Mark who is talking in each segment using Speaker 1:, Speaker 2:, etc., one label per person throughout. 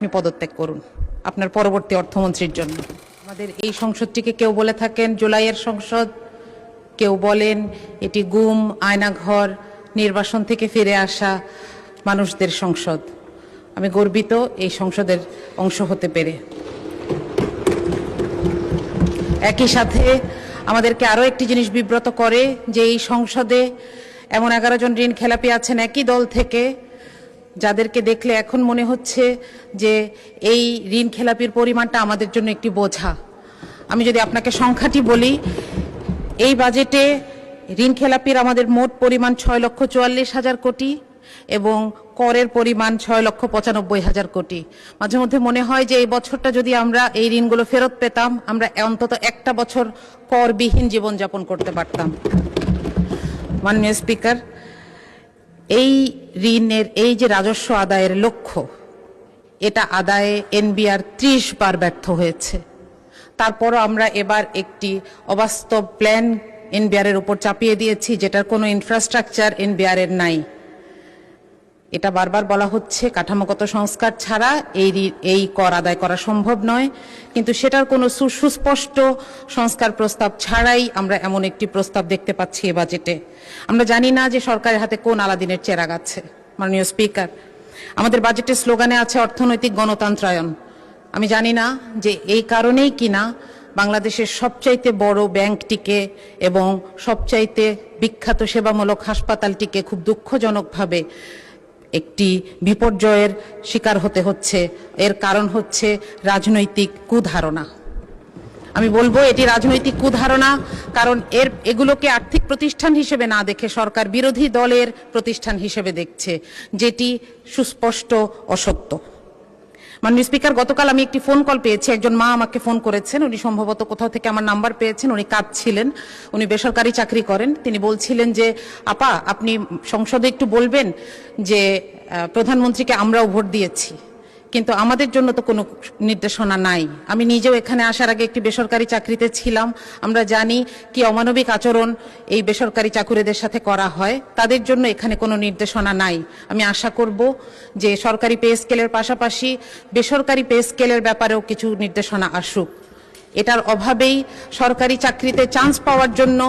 Speaker 1: আপনি পদত্যাগ করুন আপনার পরবর্তী অর্থমন্ত্রীর জন্য। আমাদের এই সংসদটিকে কেউ বলে থাকেন জুলাইয়ের সংসদ, কেউ বলেন এটি গুম, আয়নাঘর, নির্বাসন থেকে ফিরে আসা মানুষদের সংসদ। আমি গর্বিত এই সংসদের অংশ হতে পেরে। একই সাথে আমাদেরকে আরও একটি জিনিস বিব্রত করে যে এই সংসদে এমন 11 জন ঋণ খেলাপি আছেন একই দল থেকে, যাদেরকে দেখলে এখন মনে হচ্ছে যে এই ঋণ খেলাপির পরিমাণটা আমাদের জন্য একটি বোঝা। আমি যদি আপনাকে সংখ্যাটি বলি, এই বাজেটে ঋণ খেলাপির আমাদের মোট পরিমাণ 6,44,000 কোটি এবং করের পরিমাণ 6,95,000 কোটি। মাঝে মধ্যে মনে হয় যে এই বছরটা যদি আমরা এই ঋণগুলো ফেরত পেতাম, আমরা অন্তত একটা বছর করবিহীন জীবনযাপন করতে পারতাম। মাননীয় স্পিকার, এই ঋণের এই যে রাজস্ব আদায়ের লক্ষ্য, এটা আদায়ে এনবিআর 30 বার ব্যর্থ হয়েছে। তারপরও আমরা এবার একটি অবাস্তব প্ল্যান এনবিআরের উপর চাপিয়ে দিয়েছি, যেটার কোনো ইনফ্রাস্ট্রাকচার এনবিআরের নাই। এটা বারবার বলা হচ্ছে কাঠামোগত সংস্কার ছাড়া এই কর আদায় করা সম্ভব নয়, কিন্তু সেটার কোনো সুস্পষ্ট সংস্কার প্রস্তাব ছাড়াই আমরা এমন একটি প্রস্তাব দেখতে পাচ্ছি এ বাজেটে। আমরা জানি না যে সরকারের হাতে কোন আলাদিনের চেরাগ আছে। মাননীয় স্পিকার, আমাদের বাজেটের স্লোগানে আছে অর্থনৈতিক গণতন্ত্রায়ন। আমি জানি না যে এই কারণেই কিনা বাংলাদেশের সবচাইতে বড় ব্যাংকটিকে এবং সবচাইতে বিখ্যাত সেবামূলক হাসপাতালটিকে খুব দুঃখজনকভাবে একটি বিপর্যয়ের শিকার হতে হচ্ছে। এর কারণ হচ্ছে রাজনৈতিক কুধারণা। আমি বলবো এটি রাজনৈতিক কুধারণা, কারণ এগুলোকে আর্থিক প্রতিষ্ঠান হিসেবে না দেখে সরকার বিরোধী দলের প্রতিষ্ঠান হিসেবে দেখছে, যেটি সুস্পষ্ট অসত্য। মাননীয় স্পিকার, গতকাল আমি একটি ফোন কল পেয়েছি। একজন মা আমাকে ফোন করেছেন, উনি সম্ভবত কোথাও থেকে আমার নাম্বার পেয়েছেন, উনি কাঁদছিলেন, উনি বেসরকারি চাকরি করেন। তিনি বলছিলেন যে আপা, আপনি সংসদে একটু বলবেন যে প্রধানমন্ত্রীকে আমরাও ভোট দিয়েছি, কিন্তু আমাদের জন্য তো কোনো নির্দেশনা নাই। আমি নিজেও এখানে আসার আগে একটি বেসরকারি চাকরিতে ছিলাম, আমরা জানি কি অমানবিক আচরণ এই বেসরকারি চাকুরিদের সাথে করা হয়। তাদের জন্য এখানে কোনো নির্দেশনা নাই। আমি আশা করব যে সরকারি পে স্কেলের পাশাপাশি বেসরকারি পে স্কেলের ব্যাপারেও কিছু নির্দেশনা আসুক। এটার অভাবেই সরকারি চাকরিতে চান্স পাওয়ার জন্য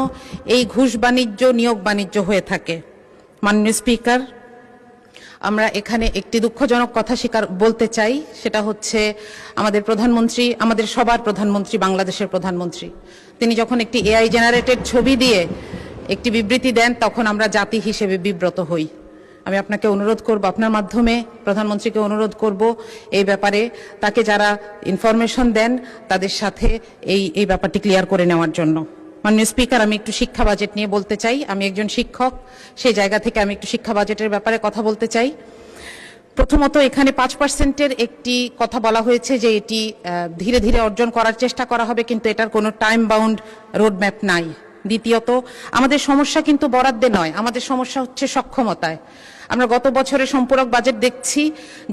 Speaker 1: এই ঘুষ বাণিজ্য, নিয়োগ বাণিজ্য হয়ে থাকে। মাননীয় স্পিকার, আমরা এখানে একটি দুঃখজনক কথা বলতে চাই, সেটা হচ্ছে আমাদের প্রধানমন্ত্রী, আমাদের সবার প্রধানমন্ত্রী, বাংলাদেশের প্রধানমন্ত্রী, তিনি যখন একটি এআই জেনারেটেড ছবি দিয়ে একটি বিবৃতি দেন, তখন আমরা জাতি হিসেবে বিব্রত হই। আমি আপনাকে অনুরোধ করব, আপনার মাধ্যমে প্রধানমন্ত্রীকে অনুরোধ করব এই ব্যাপারে তাকে যারা ইনফরমেশন দেন তাদের সাথে এই ব্যাপারটি ক্লিয়ার করে নেওয়ার জন্য। মাননীয় স্পিকার, আমি একটু শিক্ষা বাজেট নিয়ে বলতে চাই। আমি একজন শিক্ষক, সেই জায়গা থেকে আমি একটু শিক্ষা বাজেটের ব্যাপারে কথা বলতে চাই। প্রথমত, এখানে 5%-এর একটি কথা বলা হয়েছে যে এটি ধীরে ধীরে অর্জন করার চেষ্টা করা হবে, কিন্তু এটার কোনো টাইম বাউন্ড রোডম্যাপ নাই। দ্বিতীয়ত, আমাদের সমস্যা কিন্তু বরাদ্দে নয়, আমাদের সমস্যা হচ্ছে সক্ষমতায়। আমরা গত বছরের সম্পূরক বাজেট দেখছি,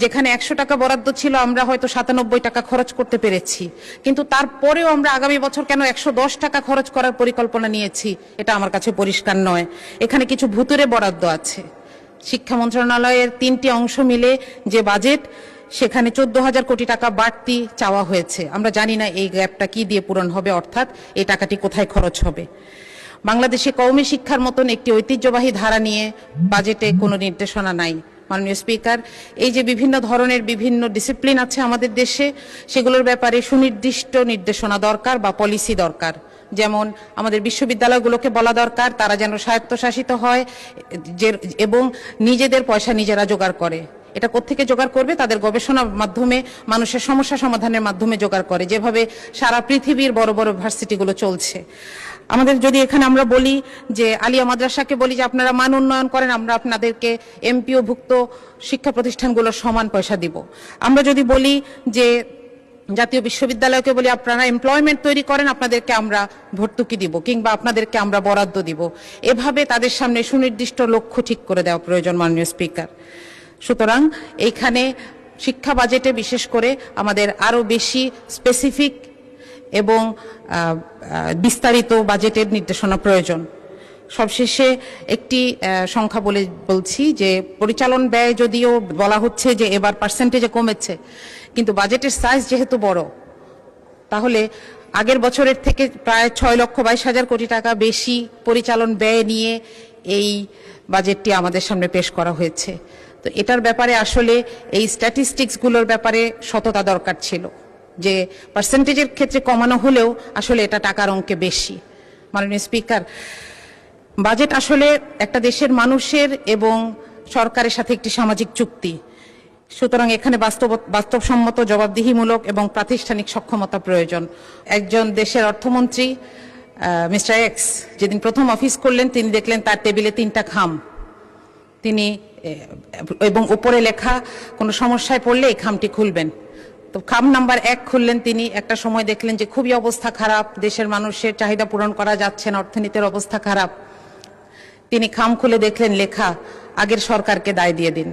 Speaker 1: যেখানে 100 টাকা বরাদ্দ ছিল, আমরা হয়তো 97 টাকা খরচ করতে পেরেছি, কিন্তু তারপরেও আমরা আগামী বছর কেন 110 টাকা খরচ করার পরিকল্পনা নিয়েছি, এটা আমার কাছে পরিষ্কার নয়। এখানে কিছু ভুতুরে বরাদ্দ আছে। শিক্ষা মন্ত্রণালয়ের 3টি অংশ মিলে যে বাজেট, সেখানে 14,000 কোটি টাকা বাড়তি চাওয়া হয়েছে। আমরা জানি না এই গ্যাপটা কি দিয়ে পূরণ হবে, অর্থাৎ এই টাকাটি কোথায় খরচ হবে। বাংলাদেশে কওমি শিক্ষার মতন একটি ঐতিহ্যবাহী ধারা নিয়ে বাজেটে কোনো নির্দেশনা নাই। মাননীয় স্পিকার, এই যে বিভিন্ন ধরনের বিভিন্ন ডিসিপ্লিন আছে আমাদের দেশে, সেগুলোর ব্যাপারে সুনির্দিষ্ট নির্দেশনা দরকার বা পলিসি দরকার। যেমন আমাদের বিশ্ববিদ্যালয়গুলোকে বলা দরকার তারা যেন স্বায়ত্তশাসিত হয় এবং নিজেদের পয়সা নিজেরা জোগাড় করে। এটা কোত্থেকে জোগাড় করবে? তাদের গবেষণার মাধ্যমে, মানুষের সমস্যা সমাধানের মাধ্যমে জোগাড় করে, যেভাবে সারা পৃথিবীর বড় বড় ভার্সিটিগুলো চলছে। আমাদের যদি এখানে আমরা বলি যে আলিয়া মাদ্রাসাকে বলি যে আপনারা মান উন্নয়ন করেন, আমরা আপনাদেরকে এমপিও ভুক্ত শিক্ষা প্রতিষ্ঠানগুলোর সমান পয়সা দিব। আমরা যদি বলি যে জাতীয় বিশ্ববিদ্যালয়কে বলি আপনারা এমপ্লয়মেন্ট তৈরি করেন, আপনাদেরকে আমরা ভর্তুকি দিব কিংবা আপনাদেরকে আমরা বরাদ্দ দিব। এভাবে তাদের সামনে সুনির্দিষ্ট লক্ষ্য ঠিক করে দেওয়া প্রয়োজন, মাননীয় স্পিকার। সুতরাং এইখানে শিক্ষা বাজেটে বিশেষ করে আমাদের আরো বেশি স্পেসিফিক এবং বিস্তারিত বাজেটের নির্দেশনা প্রয়োজন। সবশেষে একটি সংখ্যা বলছি যে পরিচালন ব্যয় যদিও বলা হচ্ছে যে এবার পার্সেন্টেজে কমেছে, কিন্তু বাজেটের সাইজ যেহেতু বড়, তাহলে আগের বছরের থেকে প্রায় 6,22,000 কোটি টাকা বেশি পরিচালন ব্যয় নিয়ে এই বাজেটটি আমাদের সামনে পেশ করা হয়েছে। তো এটার ব্যাপারে আসলে এই স্ট্যাটিস্টিক্সগুলোর ব্যাপারে সততা দরকার ছিল, যে পার্সেন্টেজের ক্ষেত্রে কমানো হলেও আসলে এটা টাকার অঙ্কে বেশি। মাননীয় স্পিকার, বাজেট আসলে একটা দেশের মানুষের এবং সরকারের সাথে একটি সামাজিক চুক্তি, সুতরাং এখানে বাস্তবসম্মত, জবাবদিহিমূলক এবং প্রাতিষ্ঠানিক সক্ষমতা প্রয়োজন। একজন দেশের অর্থমন্ত্রী মিস্টার এক্স যেদিন প্রথম অফিস করলেন, তিনি দেখলেন তার টেবিলে 3টা খাম, তিনি এবং উপরে লেখা কোনো সমস্যায় পড়লে এই খামটি খুলবেন। তো খাম নাম্বার 1 খুললেন তিনি, একটা সময় দেখলেন যে খুবই অবস্থা খারাপ, দেশের মানুষের চাহিদা পূরণ করা যাচ্ছে না, অর্থনীতির অবস্থা খারাপ। তিনি খাম খুলে দেখলেন লেখা আগের সরকারকে দায় দিয়ে দিন,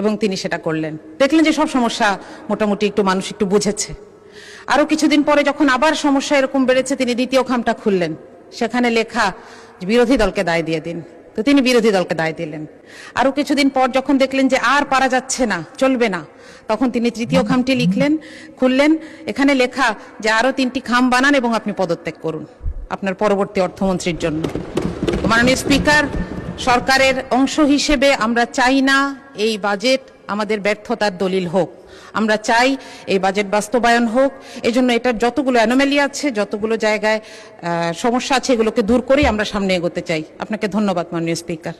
Speaker 1: এবং তিনি সেটা করলেন। দেখলেন যে সব সমস্যা মোটামুটি একটু মানুষ একটু বুঝেছে। আরো কিছুদিন পরে যখন আবার সমস্যা এরকম বেড়েছে, তিনি দ্বিতীয় খামটা খুললেন, সেখানে লেখা বিরোধী দলকে দায় দিয়ে দিন, তো তিনি বিরোধী দলকে দায় দিলেন। আরো কিছুদিন পর যখন দেখলেন যে আর পারা যাচ্ছে না, চলবে না, তখন তিনি তৃতীয় খামটি খুললেন, এখানে লেখা যে আরো 3টি খাম বানান এবং আপনি পদত্যাগ করুন আপনার পরবর্তী অর্থমন্ত্রীর জন্য। মাননীয় স্পিকার, সরকারের অংশ হিসেবে আমরা চাই না এই বাজেট আমাদের ব্যর্থতার দলিল হোক, আমরা চাই এই বাজেট বাস্তবায়ন হোক। এজন্য এটার যতগুলো অ্যানোমালি আছে, যতগুলো জায়গায় সমস্যা আছে, এগুলোকে দূর করেই আমরা সামনে এগোতে চাই। আপনাকে ধন্যবাদ মাননীয় স্পিকার।